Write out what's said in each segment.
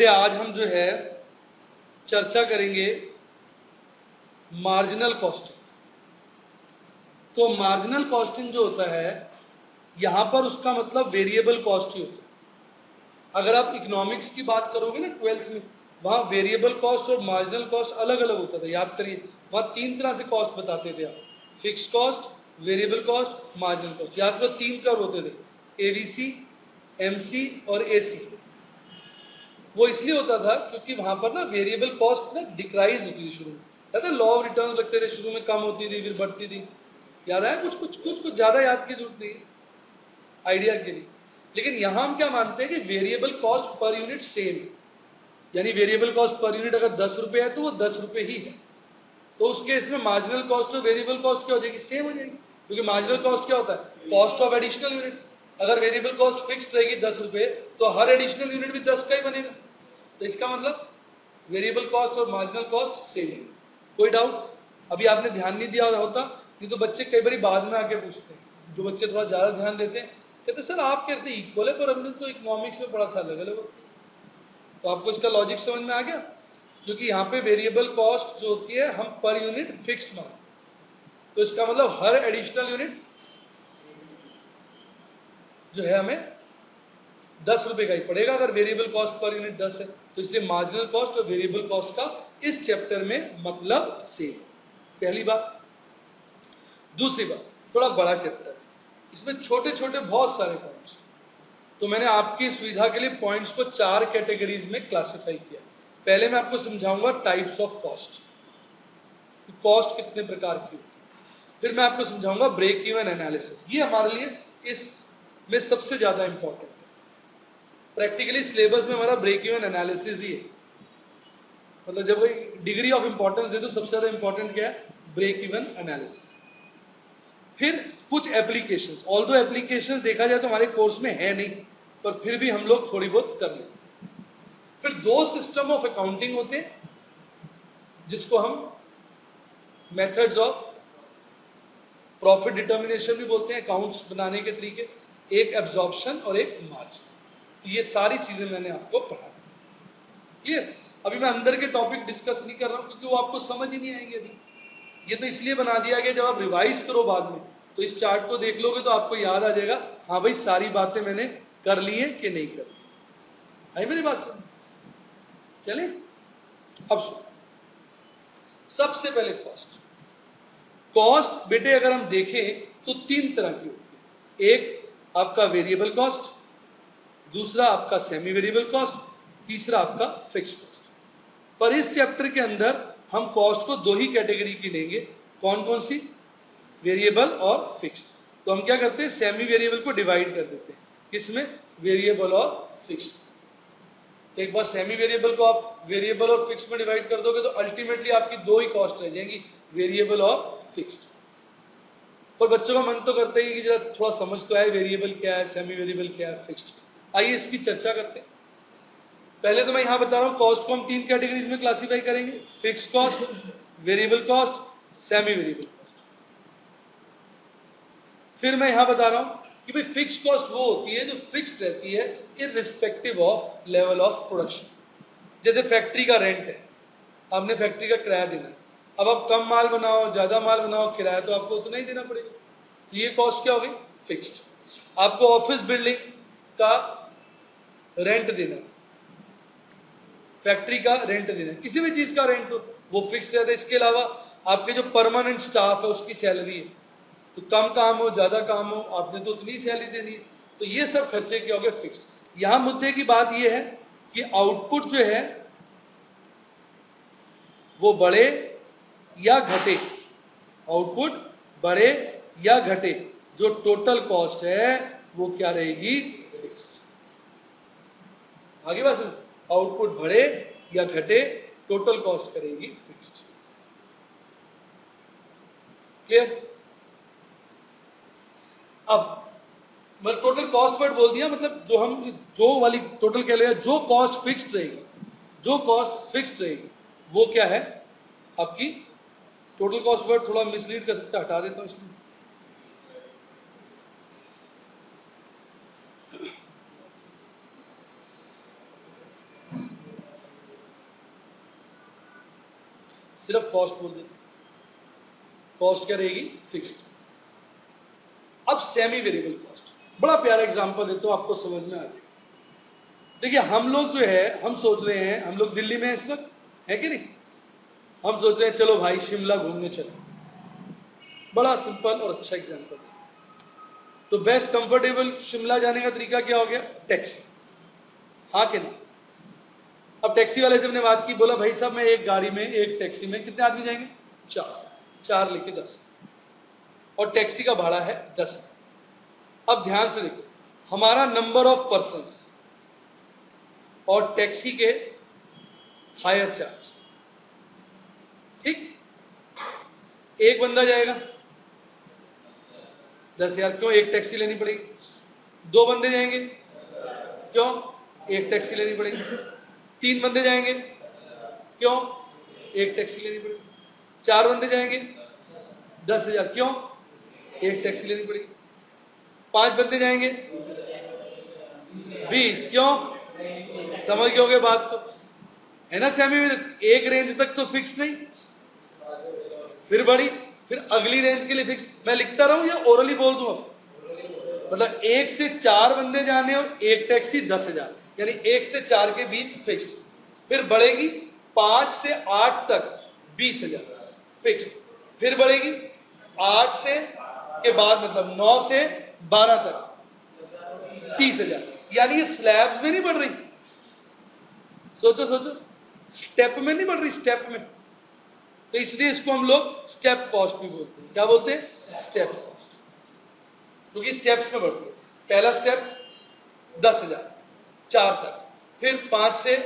बेटे आज हम जो है चर्चा करेंगे मार्जिनल कॉस्टिंग। तो मार्जिनल कॉस्टिंग जो होता है यहाँ पर उसका मतलब वेरिएबल कॉस्ट ही होता है। अगर आप इकोनॉमिक्स की बात करोगे ना 12th में, वहाँ वेरिएबल कॉस्ट और मार्जिनल कॉस्ट अलग अलग होता था। याद करिए, वहाँ 3 तरह से कॉस्ट बताते थे आप, fix cost, variable cost, marginal cost. याद करो 3 कर्व होते थे, एवीसी, एमसी और एसी। वो इसलिए होता था क्योंकि वहां पर ना वेरिएबल कॉस्ट ना डिक्राइज होती थी शुरू में। याद है, लॉ ऑफ रिटर्न्स लगते थे, शुरू में कम होती थी फिर बढ़ती थी। याद है, कुछ कुछ कुछ कुछ ज्यादा याद की जरूरत नहीं है आइडिया के लिए। लेकिन यहां हम क्या मानते हैं कि variable cost per unit same है, यानी वेरिएबल कॉस्ट पर यूनिट अगर 10 रुपए है तो वो 10 रुपए ही है। तो उस केस में मार्जिनल कॉस्ट और वेरिएबल कॉस्ट क्या हो जाएगी, सेम हो जाएगी। क्योंकि मार्जिनल कॉस्ट क्या होता है, कॉस्ट ऑफ एडिशनल यूनिट। अगर वेरिएबल कॉस्ट फिक्स्ड रहेगी 10 रुपए, तो हर एडिशनल यूनिट भी 10 का ही बनेगा। तो इसका मतलब वेरिएबल कॉस्ट और मार्जिनल कॉस्ट सेम है। कोई डाउट? अभी आपने ध्यान नहीं दिया होता, नहीं तो बच्चे कई बार बाद में आके पूछते हैं। जो बच्चे थोड़ा ज़्यादा ध्यान देते हैं कहते सर आप कहते इक्वल है, पर हमने तो इकोनॉमिक्स में पढ़ा था अलग अलग होती है। तो आपको इसका लॉजिक समझ में आ गया? क्योंकि यहाँ पे वेरिएबल कॉस्ट जो होती है हम पर यूनिट फिक्स्ड मानते हैं। तो इसका मतलब हर एडिशनल यूनिट जो है हमें 10 रुपए का ही पड़ेगा अगर वेरिएबल कॉस्ट पर यूनिट 10 है। तो इसलिए मार्जिनल कॉस्ट और वेरिएबल कॉस्ट का इस चैप्टर में मतलब सेम। पहली बात। दूसरी बात, थोड़ा बड़ा चैप्टर है, इसमें छोटे छोटे बहुत सारे पॉइंट्स। तो मैंने आपकी सुविधा के लिए पॉइंट्स को 4 कैटेगरीज में क्लासिफाई किया। पहले मैं आपको समझाऊंगा टाइप्स ऑफ कॉस्ट, कॉस्ट कितने प्रकार की होती है। फिर मैं आपको समझाऊंगा ब्रेक इवन एनालिसिस। ये हमारे लिए इसमें सबसे ज्यादा इंपॉर्टेंट है। प्रैक्टिकली सिलेबस में हमारा ब्रेक इवन एनालिसिस ही है। मतलब जब कोई डिग्री ऑफ इंपॉर्टेंस दे तो सबसे ज्यादा इंपॉर्टेंट क्या है, ब्रेक इवन एनालिसिस। फिर कुछ एप्लीकेशंस, ऑल्दो एप्लीकेशंस देखा जाए तो हमारे कोर्स में है नहीं, पर फिर भी हम लोग थोड़ी बहुत कर लेते हैं। फिर 2 सिस्टम ऑफ अकाउंटिंग होते हैं जिसको हम मेथड्स ऑफ प्रॉफिट डिटर्मिनेशन भी बोलते हैं, अकाउंट्स बनाने के तरीके। एक एब्जॉर्प्शन और एक मार्जिन। ये सारी चीजें मैंने आपको पढ़ा दी। क्लियर? अभी मैं अंदर के टॉपिक डिस्कस नहीं कर रहा हूं क्योंकि वो आपको समझ ही नहीं आएंगे अभी। ये तो इसलिए बना दिया गया जब आप रिवाइज करो बाद में तो इस चार्ट को देख लोगे तो आपको याद आ जाएगा, हाँ भाई सारी बातें मैंने कर ली है कि नहीं कर ली। आई मेरी बात समझ? चले अब सुनो, सबसे पहले कॉस्ट। कॉस्ट बेटे अगर हम देखें तो 3 तरह की होती है। एक आपका वेरिएबल कॉस्ट, दूसरा आपका सेमी वेरिएबल कॉस्ट, तीसरा आपका फिक्स कॉस्ट। पर इस चैप्टर के अंदर हम कॉस्ट को 2 ही कैटेगरी की लेंगे। कौन कौन सी? वेरिएबल और फिक्स्ड। तो हम क्या करते हैं, सेमी वेरिएबल को डिवाइड कर देते हैं। किसमें? वेरिएबल और फिक्स्ड। तो एक बार सेमी वेरिएबल को आप वेरिएबल और फिक्स्ड में डिवाइड कर दोगे तो अल्टीमेटली आपकी 2 ही कॉस्ट रह जाएंगी, वेरिएबल और फिक्स्ड। पर बच्चों का मन तो करता है कि जरा थोड़ा समझ तो आए वेरिएबल क्या है, सेमी वेरिएबल क्या है, फिक्स्ड। आइए इसकी चर्चा करते हैं। पहले तो मैं यहां बता रहा हूं कॉस्ट को हम 3 कैटेगरीज में क्लासिफाई करेंगे, fix cost, variable cost, semi variable cost. फिर मैं यहां बता रहा हूं कि भाई फिक्स कॉस्ट वो होती है जो फिक्स्ड रहती है irrespective of level of production. जैसे फैक्ट्री का रेंट है, आपने फैक्ट्री का किराया देना है। अब आप कम माल बनाओ, ज्यादा माल बनाओ, किराया तो आपको उतना ही देना पड़ेगा। तो ये कॉस्ट क्या हो गई, फिक्स्ड। आपको ऑफिस बिल्डिंग का रेंट देना, फैक्ट्री का रेंट देना, किसी भी चीज का रेंट हो वो फिक्स्ड रहता है। इसके अलावा आपके जो परमानेंट स्टाफ है उसकी सैलरी है, तो कम काम हो ज्यादा काम हो आपने तो उतनी सैलरी देनी है। तो ये सब खर्चे क्या हो गए, फिक्स्ड। यहां मुद्दे की बात यह है कि आउटपुट जो है वो बढ़े या घटे, आउटपुट बढ़े या घटे, जो टोटल कॉस्ट है वो क्या रहेगी, फिक्स्ड। आगे बात, आउटपुट बढ़े या घटे टोटल कॉस्ट करेगी फिक्स्ड। क्लियर? अब मैं टोटल कॉस्ट वर्ड बोल दिया, मतलब जो हम जो वाली टोटल कह लेगा, जो कॉस्ट फिक्स्ड रहेगी, जो कॉस्ट फिक्स्ड रहेगी वो क्या है आपकी टोटल कॉस्ट। वर्ड थोड़ा मिसलीड कर सकता है, हटा देता हूं इसमें। सिर्फ कॉस्ट बोल देते, कॉस्ट क्या रहेगी, फिक्स्ड। अब सेमी वेरिएबल कॉस्ट, बड़ा प्यारा एग्जांपल देता हूं, आपको समझ में आ जाएगा। देखिए हम लोग जो है, हम सोच रहे हैं, हम लोग दिल्ली में इस वक्त है कि नहीं, हम सोच रहे हैं चलो भाई शिमला घूमने चलो, बड़ा सिंपल और अच्छा एग्जांपल। तो बेस्ट कंफर्टेबल शिमला जाने का तरीका क्या हो गया, टैक्सी, हाँ कि नहीं। अब टैक्सी वाले से हमने बात की, बोला भाई साहब मैं एक गाड़ी में, एक टैक्सी में कितने आदमी जाएंगे, चार लेके जा सकते, और टैक्सी का भाड़ा है 10,000। अब ध्यान से देखो, हमारा नंबर ऑफ पर्संस और टैक्सी के हायर चार्ज, ठीक। एक बंदा जाएगा 10,000, क्यों, एक टैक्सी लेनी पड़ेगी। दो बंदे जाएंगे, क्यों, एक टैक्सी लेनी पड़ेगी। तीन बंदे जाएंगे, क्यों, एक टैक्सी लेनी पड़ेगी। चार बंदे जाएंगे 10,000, क्यों, एक टैक्सी लेनी पड़ेगी। पांच बंदे जाएंगे 20, क्यों, समझ गए होगे बात को, है ना। सेमी एक रेंज तक तो फिक्स नहीं, फिर बढ़ी, फिर अगली रेंज के लिए फिक्स। मैं लिखता रहूं या ओरली बोल दूं, मतलब 1 से 4 बंदे जाने और एक टैक्सी 10,000, यानी 1 से 4 के बीच फिक्स्ड। फिर बढ़ेगी 5 से 8 तक 20,000 फिक्स्ड। फिर बढ़ेगी 8 से के बाद, मतलब 9 से 12 तक 30,000। यानी ये स्लैब्स में नहीं बढ़ रही, सोचो सोचो, स्टेप में नहीं बढ़ रही, स्टेप में। तो इसलिए इसको हम लोग स्टेप कॉस्ट भी बोलते हैं। क्या बोलते हैं, स्टेप कॉस्ट, क्योंकि स्टेप्स में बढ़ती है। पहला स्टेप 10,000 4 तक, फिर 5 से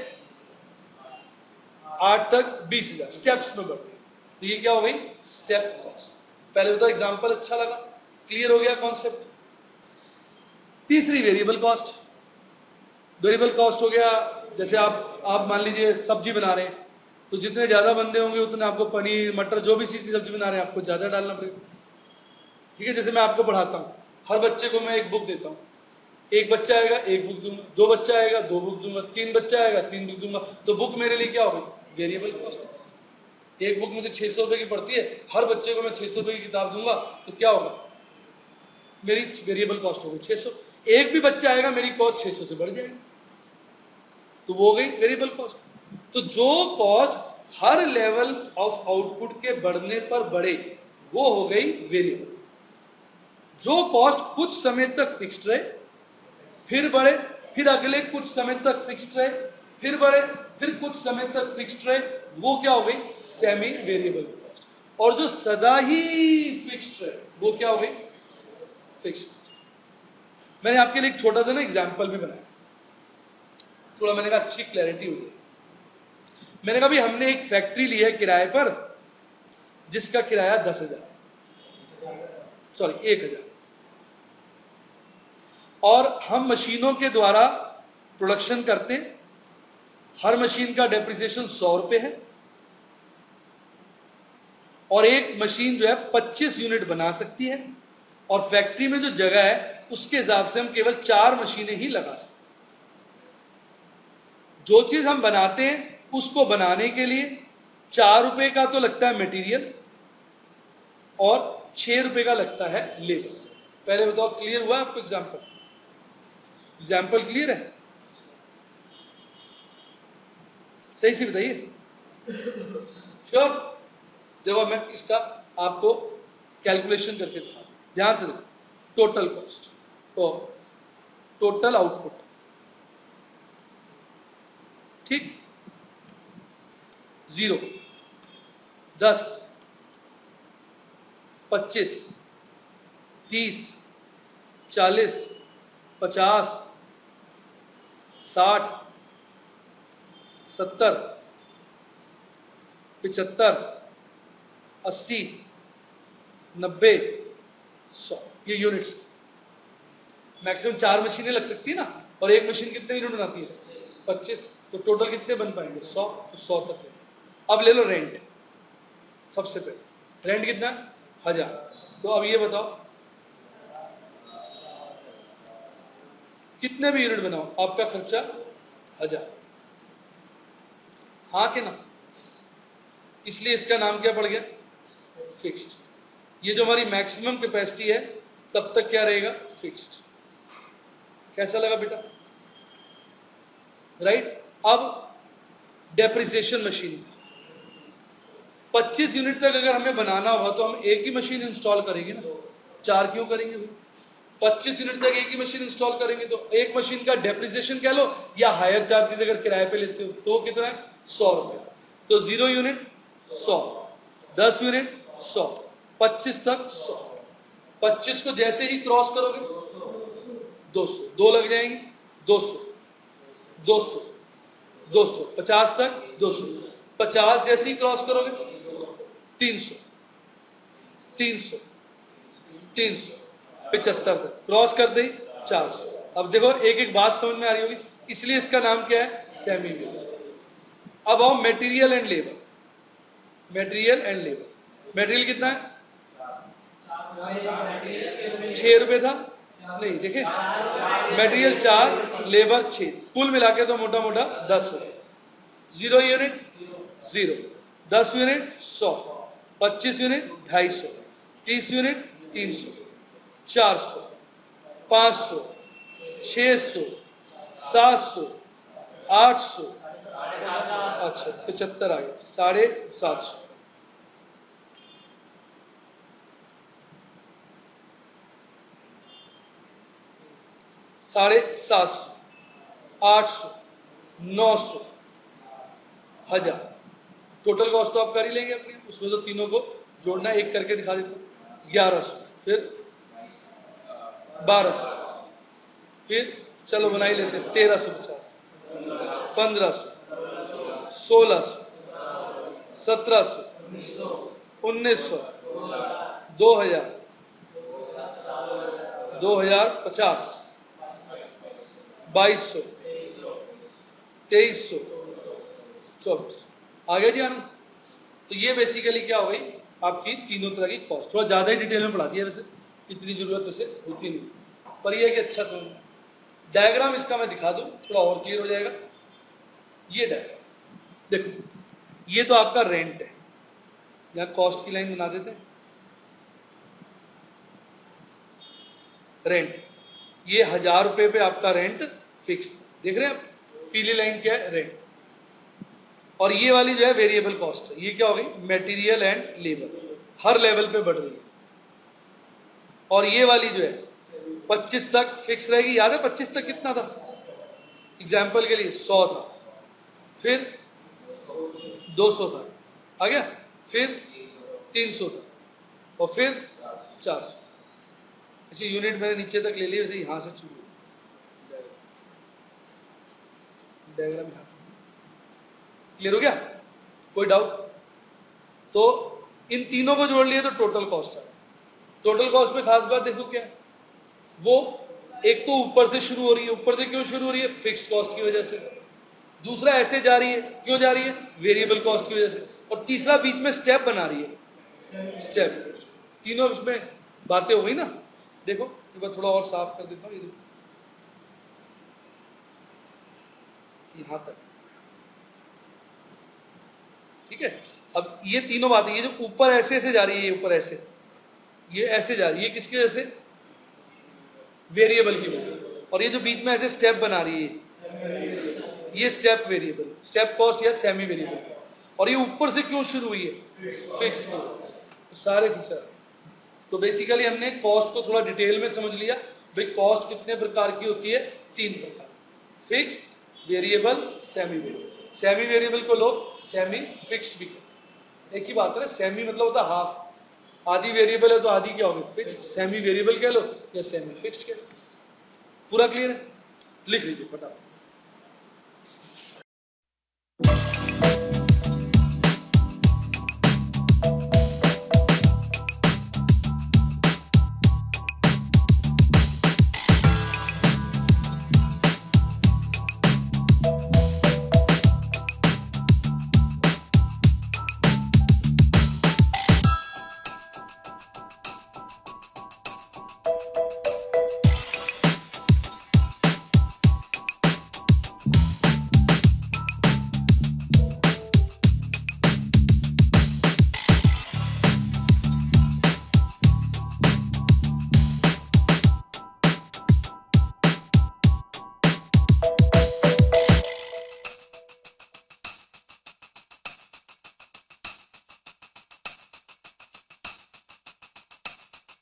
8 तक 20,000, स्टेप्स में बढ़ती है। तो ये क्या हो गई, स्टेप कॉस्ट। पहले तो एग्जांपल अच्छा लगा, क्लियर हो गया कॉन्सेप्ट। तीसरी वेरिएबल कॉस्ट। वेरिएबल कॉस्ट हो गया, जैसे आप मान लीजिए सब्जी बना रहे हैं, तो जितने ज्यादा बंदे होंगे उतने आपको पनीर मटर जो भी चीज की सब्जी बना रहे हैं आपको ज्यादा डालना पड़ेगा, ठीक है। जैसे मैं आपको पढ़ाता हूँ, हर बच्चे को मैं एक बुक देता हूँ, एक बच्चा आएगा एक बुक दूंगा, दो बच्चा आएगा दो बुक दूंगा, तीन बच्चा आएगा तीन बुक दूंगा। तो बुक मेरे लिए क्या हो गई, वेरिएबल कॉस्ट। एक बुक मुझे 600 रुपए की पड़ती है, हर बच्चे को मैं 600 रुपए की किताब दूंगा, तो क्या होगा, मेरी वेरिएबल कॉस्ट होगी 600। एक भी बच्चा आएगा मेरी कॉस्ट 600 से बढ़ जाएगी, तो वो हो गई वेरिएबल कॉस्ट। तो जो cost her level of output के बढ़ने पर बढ़े, वो हो गई वेरिएबल। जो कॉस्ट कुछ समय तक फिक्स्ड रहे, फिर बढ़े, फिर अगले कुछ समय तक फिक्स्ड रहे, फिर बढ़े, फिर कुछ समय तक फिक्स्ड रहे, वो क्या हो गई, सेमी वेरिएबल कॉस्ट। और जो सदा ही फिक्स्ड रहे, वो क्या हो गई, फिक्स्ड कॉस्ट। मैंने आपके लिए एक छोटा सा ना एग्जाम्पल भी बनाया, थोड़ा मैंने कहा अच्छी क्लैरिटी हो गई। मैंने कहा भी हमने एक फैक्ट्री ली है किराए पर, जिसका किराया 10,000, सॉरी 1,000, और हम मशीनों के द्वारा प्रोडक्शन करते हैं। हर मशीन का डेप्रिसिएशन 100 रुपए है, और एक मशीन जो है 25 यूनिट बना सकती है, और फैक्ट्री में जो जगह है उसके हिसाब से हम केवल 4 मशीनें ही लगा सकते हैं। जो चीज हम बनाते हैं उसको बनाने के लिए 4 रुपए का तो लगता है मटेरियल, और 6 रुपए का लगता है लेबर। पहले बताओ क्लियर हुआ आपको एग्जाम्पल, एग्जाम्पल क्लियर है, सही से बताइए, श्योर। देखो मैं इसका आपको कैलकुलेशन करके दिखा दूं, ध्यान से देखो। टोटल कॉस्ट और टोटल आउटपुट, ठीक, 0, 10, 25, 30, 40, 50, 60, 70, 75, 80, 90, 100, ये यूनिट्स। मैक्सिमम 4 मशीनें लग सकती है ना, और एक मशीन कितने यूनिट बनाती है, 25, तो टोटल कितने बन पाएंगे, 100, तो 100 तक ले। अब ले लो रेंट, सबसे पहले रेंट कितना है, 1000। तो अब ये बताओ कितने भी यूनिट बनाओ आपका खर्चा 1000, हाँ कि ना। इसलिए इसका नाम क्या पड़ गया, फिक्स्ड। ये जो हमारी मैक्सिमम कैपेसिटी है तब तक क्या रहेगा, फिक्स्ड। कैसा लगा बेटा, राइट। अब डेप्रिसिएशन मशीन 25 यूनिट तक अगर हमें बनाना होगा तो हम एक ही मशीन इंस्टॉल करेंगे ना, 4 क्यों करेंगे भाई। 25 यूनिट तक एक ही मशीन इंस्टॉल करेंगे तो एक मशीन का डेप्रिसिएशन कह लो या हायर चार्जेस अगर किराए पे लेते हो तो कितना है, 100 रुपये। तो 0 यूनिट 100, 10 यूनिट 100, 25 तक 100। 25 को जैसे ही क्रॉस करोगे 200, 2 लग जाएंगे, 200, 200, 200, 50 तक 200, 50 जैसे ही क्रॉस करोगे 300, 300, 300, 75 तक क्रॉस कर दे 400। अब देखो एक एक बात समझ में आ रही होगी, इसलिए इसका नाम क्या है, सेमी वेरिएबल। अब आओ material and labour. Material and labour, material कितना है, 6 रुपये था, नहीं देखिए मटेरियल 4, लेबर 6, कुल मिला के तो मोटा मोटा 10 रुपये। 0 यूनिट 0, 10 यूनिट 100, 25 यूनिट 250, 30 यूनिट 300, 400, 500, 600, 700, 800, अच्छा 75 आ गया, 750, 750, 800, 900, 1000। टोटल कॉस्ट तो आप कर ही लेंगे अपनी, उसमें तो तीनों को जोड़ना, एक करके दिखा देता हूँ। 1100, फिर 1200, फिर चलो बना ही लेते हैं 1350, 1500, 1600, 1700, 1900, 2000, 2050, 2200, 2300, 2400। आगे जी आना। तो ये बेसिकली क्या हो गई आपकी तीनों तरह की कॉस्ट। थोड़ा ज़्यादा ही डिटेल में पढ़ा दिया, वैसे इतनी ज़रूरत वैसे होती नहीं, पर यह है कि अच्छा समझ। डायग्राम इसका मैं दिखा दूँ थोड़ा और क्लियर हो जाएगा। ये डायग्राम देखो, ये तो आपका रेंट है, यहाँ कॉस्ट की लाइन बना देते हैं, रेंट। ये 1000 रुपये पे आपका रेंट फिक्स, देख रहे हैं आप, पीली लाइन क्या है, रेंट। और ये वाली जो है वेरिएबल कॉस्ट है, ये क्या हो गई, material and labour, her level पे बढ़ रही है। और ये वाली जो है 25 तक फिक्स रहेगी। याद है 25 तक कितना था, एग्जाम्पल के लिए 100 था, फिर 200 था, आ गया, फिर 300 था, और फिर 400 था। अच्छा यूनिट मैंने नीचे तक ले लिया, वैसे यहाँ से शुरू, डायग्राम यहाँ क्लियर हो गया, कोई डाउट। तो इन तीनों को जोड़ लिए तो टोटल कॉस्ट है। टोटल कॉस्ट में खास बात देखो क्या है, वो एक तो ऊपर से शुरू हो रही है। ऊपर से क्यों शुरू हो रही है, फिक्स कॉस्ट की वजह से। दूसरा ऐसे जा रही है, क्यों जा रही है, वेरिएबल कॉस्ट की वजह से। और तीसरा बीच में स्टेप बना रही है, स्टेप। तीनों इसमें बातें हो गई ना। देखो एक बार थोड़ा और साफ कर देता हूँ, ये देखो यहां तक, ठीक है। अब ये तीनों बातें, ये जो ऊपर ऐसे ऐसे जा रही है, ये ऊपर ऐसे, ये ऐसे जा रही है, ये किसकी वजह से, वेरिएबल की वजह से। और ये जो बीच में ऐसे स्टेप बना रही है, ये स्टेप वेरिएबल, स्टेप कॉस्ट या सेमी वेरिएबल। और ये ऊपर से क्यों शुरू हुई है, फिक्स, सारे फीचर। तो बेसिकली हमने कॉस्ट को थोड़ा डिटेल में समझ लिया। भाई कॉस्ट कितने प्रकार की होती है, 3 प्रकार, fixed, variable, semi variable. Semi variable को लोग सेमी फिक्स्ड भी कहते हैं। एक ही बात है, सेमी मतलब होता है हाफ। आधी वेरिएबल है तो आधी क्या होगी, फिक्स्ड। सेमी वेरिएबल कह लो या सेमी फिक्स्ड कह लो। पूरा क्लियर है, लिख लीजिए फटाफट।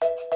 है।